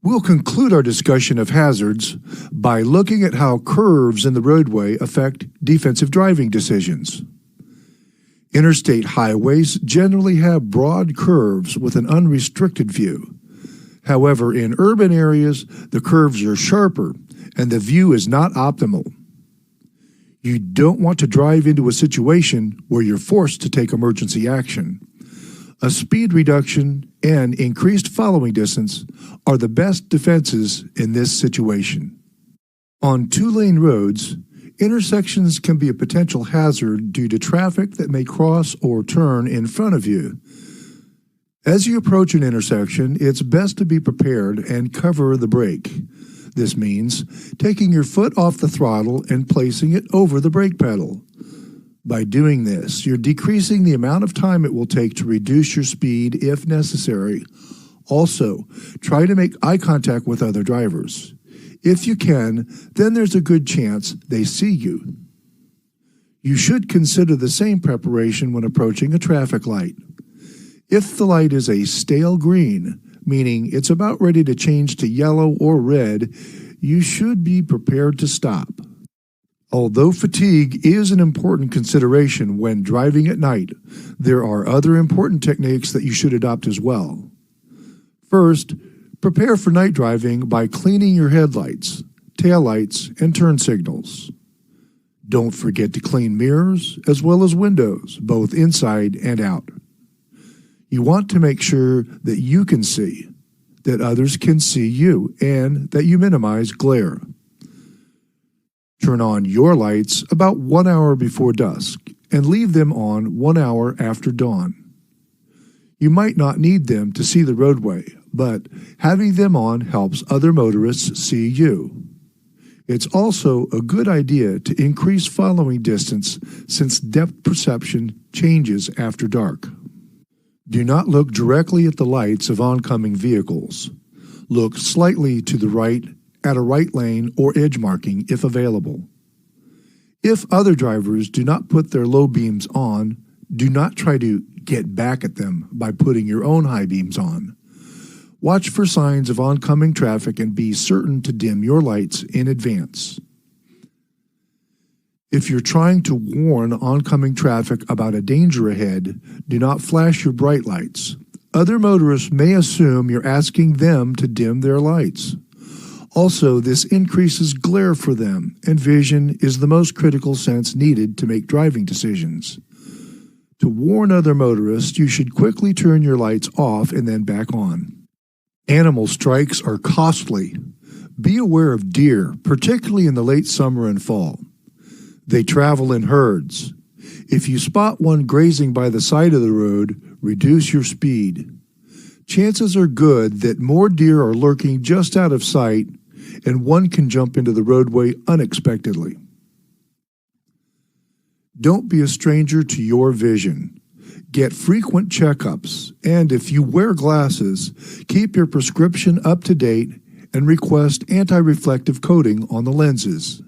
We'll conclude our discussion of hazards by looking at how curves in the roadway affect defensive driving decisions. Interstate highways generally have broad curves with an unrestricted view. However, in urban areas, the curves are sharper and the view is not optimal. You don't want to drive into a situation where you're forced to take emergency action. A speed reduction and increased following distance are the best defenses in this situation. On two-lane roads, intersections can be a potential hazard due to traffic that may cross or turn in front of you. As you approach an intersection, it's best to be prepared and cover the brake. This means taking your foot off the throttle and placing it over the brake pedal. By doing this, you're decreasing the amount of time it will take to reduce your speed if necessary. Also, try to make eye contact with other drivers. If you can, then there's a good chance they see you. You should consider the same preparation when approaching a traffic light. If the light is a stale green, meaning it's about ready to change to yellow or red, you should be prepared to stop. Although fatigue is an important consideration when driving at night, there are other important techniques that you should adopt as well. First, prepare for night driving by cleaning your headlights, taillights, and turn signals. Don't forget to clean mirrors as well as windows, both inside and out. You want to make sure that you can see, that others can see you, and that you minimize glare. Turn on your lights about 1 hour before dusk and leave them on 1 hour after dawn. You might not need them to see the roadway, but having them on helps other motorists see you. It's also a good idea to increase following distance since depth perception changes after dark. Do not look directly at the lights of oncoming vehicles. Look slightly to the right at a right lane or edge marking if available. If other drivers do not put their low beams on, do not try to get back at them by putting your own high beams on. Watch for signs of oncoming traffic and be certain to dim your lights in advance. If you're trying to warn oncoming traffic about a danger ahead, do not flash your bright lights. Other motorists may assume you're asking them to dim their lights. Also, this increases glare for them, and vision is the most critical sense needed to make driving decisions. To warn other motorists, you should quickly turn your lights off and then back on. Animal strikes are costly. Be aware of deer, particularly in the late summer and fall. They travel in herds. If you spot one grazing by the side of the road, reduce your speed. Chances are good that more deer are lurking just out of sight, and one can jump into the roadway unexpectedly. Don't be a stranger to your vision. Get frequent checkups, and if you wear glasses, keep your prescription up to date and request anti-reflective coating on the lenses.